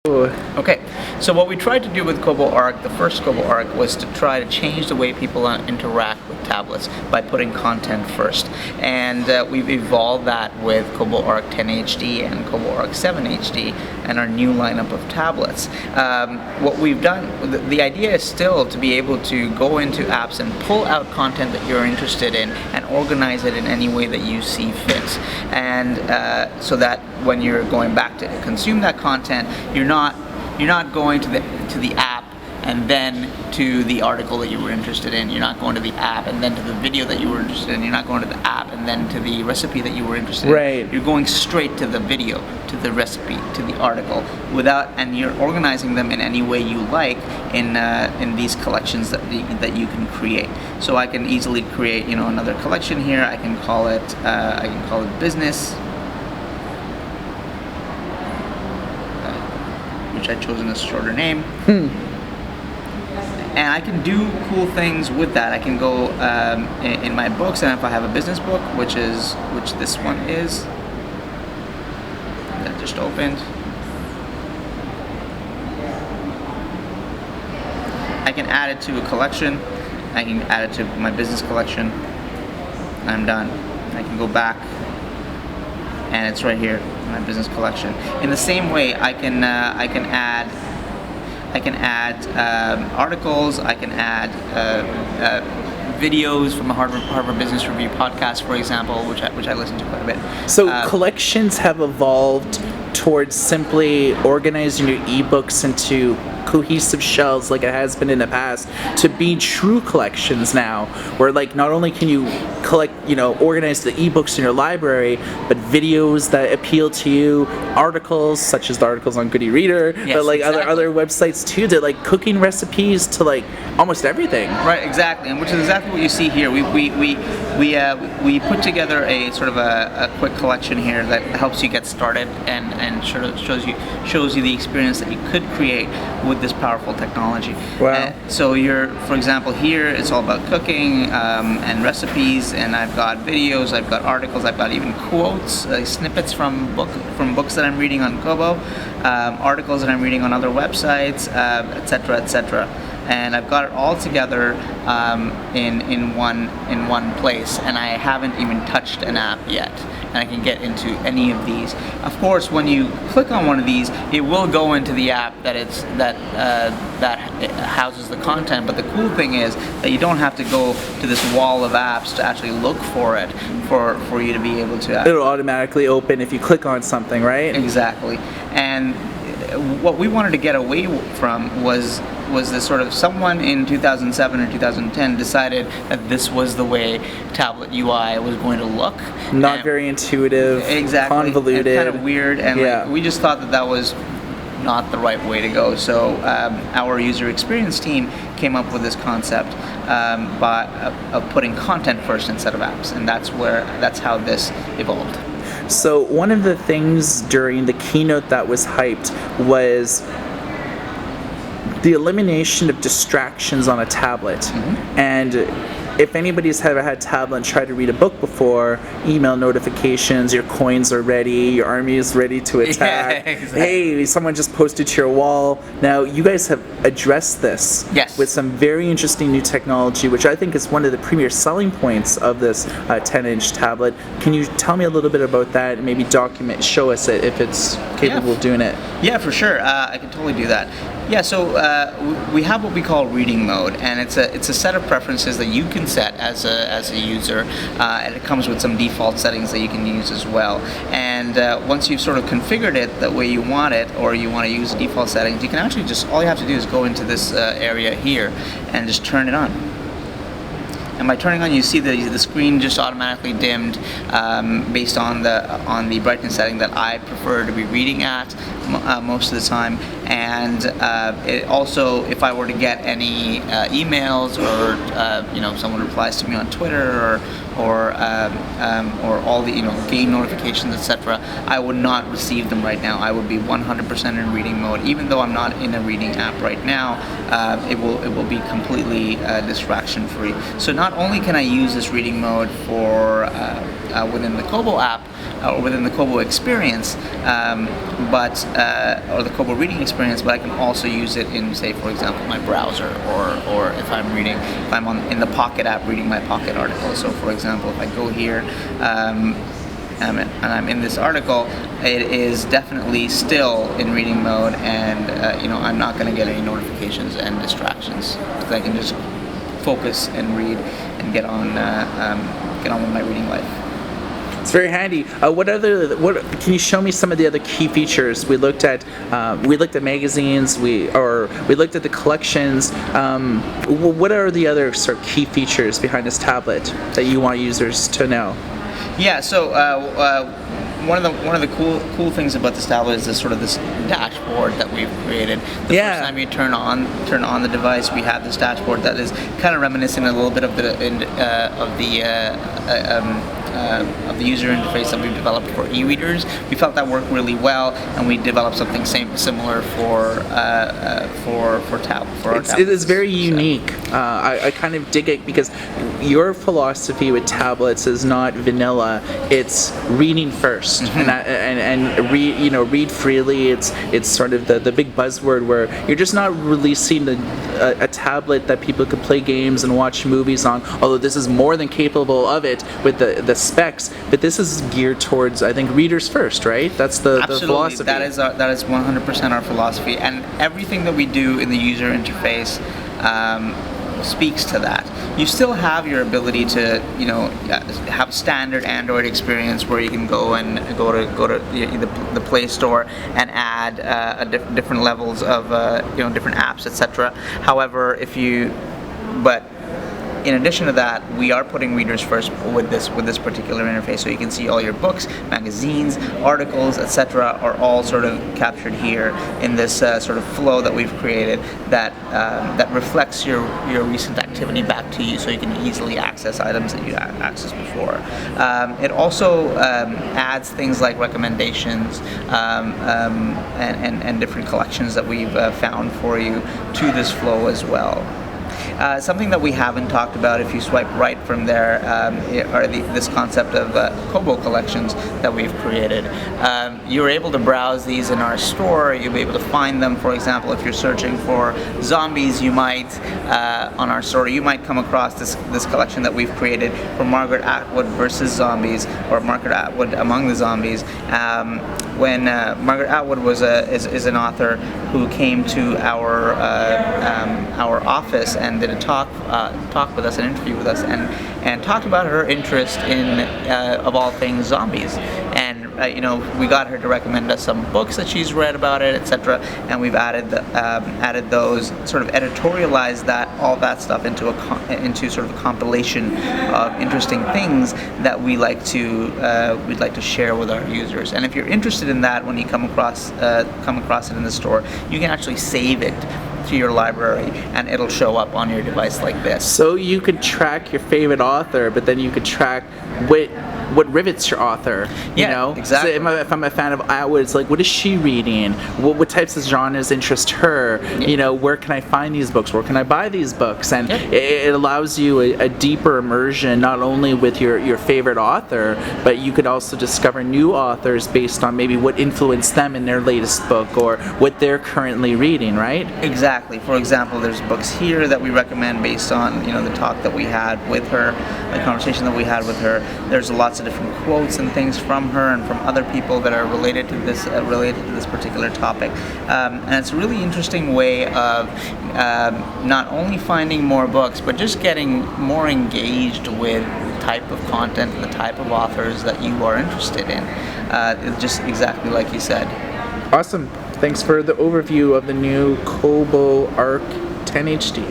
Okay, so what we tried to do with Kobo Arc, the first Kobo Arc, was to try to change the way people interact with tablets by putting content first. And we've evolved that with Kobo Arc 10 HD and Kobo Arc 7 HD and our new lineup of tablets. What we've done, the idea is still to be able to go into apps and pull out content that you're interested in and organize it in any way that you see fit. And so that when you're going back to consume that content, you're not going to the app and then to the article that you were interested in. You're not going to the app and then to the video that you were interested in. You're not going to the app and then to the recipe that you were interested in. You're going straight to the video, to the recipe, to the article, and you're organizing them in any way you like in these collections that you can create. So I can easily create, another collection here. I can call it business, which I've chosen a shorter name. And I can do cool things with that. I can go in my books, and if I have a business book, which this one is, that just opened, I can add it to a collection. I can add it to my business collection. I'm done. I can go back, and it's right here, my business collection. In the same way, I can add articles. I can add videos from the Harvard Business Review podcast, for example, which I listen to quite a bit. So collections have evolved towards simply organizing your ebooks into cohesive shelves like it has been in the past, to be true collections now, where not only can you collect, organize the ebooks in your library, but videos that appeal to you, articles such as the articles on Good e-Reader, yes, but exactly. other websites too, to cooking recipes to almost everything. Right, exactly, and which is exactly what you see here. We put together a sort of a quick collection here that helps you get started and sort of shows you the experience that you could create with this powerful technology. Wow. So for example, here it's all about cooking and recipes, and I've got videos, I've got articles, I've got even quotes, snippets from books that I'm reading on Kobo, articles that I'm reading on other websites, etc., etc. And I've got it all together in one place, and I haven't even touched an app yet, and I can get into any of these. Of course, when you click on one of these, it will go into the app that houses the content. But the cool thing is that you don't have to go to this wall of apps to actually look for it for you to be able to. It'll automatically open if you click on something, right? Exactly. And what we wanted to get away from was this sort of someone in 2007 or 2010 decided that this was the way tablet UI was going to look. Not very intuitive, exactly, convoluted, and kind of weird, and we just thought that was not the right way to go. So our user experience team came up with this concept of putting content first instead of apps, and that's how this evolved. So one of the things during the keynote that was hyped was the elimination of distractions on a tablet. Mm-hmm. And if anybody's ever had a tablet and tried to read a book before, email notifications, your coins are ready, your army is ready to attack. Yeah, exactly. Hey, someone just posted to your wall. Now, you guys have addressed this with some very interesting new technology, which I think is one of the premier selling points of this 10-inch tablet. Can you tell me a little bit about that and maybe show us it if it's capable of doing it? Yeah, for sure. I can totally do that. Yeah, so we have what we call reading mode, and it's a set of preferences that you can set as a user, and it comes with some default settings that you can use as well. And once you've sort of configured it the way you want it, or you want to use default settings, you can actually all you have to do is go into this area here and just turn it on. And by turning on, you see the screen just automatically dimmed based on the brightness setting that I prefer to be reading at most of the time. And it also, if I were to get any emails or someone replies to me on Twitter or all the game notifications, etc., I would not receive them right now. I would be 100% in reading mode, even though I'm not in a reading app right now. It will be completely distraction free. So not only can I use this reading mode for within the Kobo app or within the Kobo experience, or the Kobo reading experience, but I can also use it in, say, for example, my browser, or if I'm in the Pocket app reading my Pocket article. So, for example, if I go here and I'm in this article, it is definitely still in reading mode, and I'm not going to get any notifications and distractions, because I can just focus and read and get on with my reading life. It's very handy. What can you show me some of the other key features? We looked at magazines. We looked at the collections. What are the other sort of key features behind this tablet that you want users to know? Yeah. So one of the cool things about this tablet is this dashboard that we've created. The first time you turn on the device, we have this dashboard that is kind of reminiscent a little bit of the user interface that we've developed for e-readers. We felt that worked really well, and we developed something similar for our tablets. It is very unique. I kind of dig it, because your philosophy with tablets is not vanilla. It's reading first, and read freely. It's sort of the big buzzword where you're just not releasing a tablet that people could play games and watch movies on. Although this is more than capable of it with the specs, but this is geared towards, I think, readers first, right? That's the philosophy. That is 100% our philosophy, and everything that we do in the user interface speaks to that. You still have your ability to, have standard Android experience where you can go to the Play Store and add different levels of different apps, etc. However, in addition to that, we are putting readers first with this particular interface. So you can see all your books, magazines, articles, etc. are all sort of captured here in this sort of flow that we've created that reflects your recent activity back to you, so you can easily access items that you accessed before. It also adds things like recommendations and different collections that we've found for you to this flow as well. Something that we haven't talked about, if you swipe right from there, are this concept of Kobo collections that we've created. You're able to browse these in our store. You'll be able to find them. For example, if you're searching for zombies, you might, on our store, you might come across this collection that we've created for Margaret Atwood versus zombies, or Margaret Atwood among the zombies. When Margaret Atwood is an author who came to our office and did a talk with us, an interview with us, and talked about her interest in, of all things, zombies. And we got her to recommend us some books that she's read about it, etc. And we've added those, sort of editorialized all that stuff into sort of a compilation of interesting things that we'd like to share with our users. And if you're interested in that, when you come across it in the store, you can actually save it to your library, and it'll show up on your device like this. So you could track your favorite author, but then you could track what rivets your author. Exactly. So if I'm a fan of Atwood, it's like, what is she reading? What types of genres interest her? Yeah. Where can I find these books? Where can I buy these books? And it allows you a deeper immersion, not only with your favorite author, but you could also discover new authors based on maybe what influenced them in their latest book or what they're currently reading, right? Exactly. For example, there's books here that we recommend based on the talk that we had with her, the conversation that we had with her. There's lots of different quotes and things from her and from other people that are related to this particular topic, and it's a really interesting way of not only finding more books, but just getting more engaged with the type of content and the type of authors that you are interested in. Just exactly like you said. Awesome. Thanks for the overview of the new Kobo Arc 10 HD.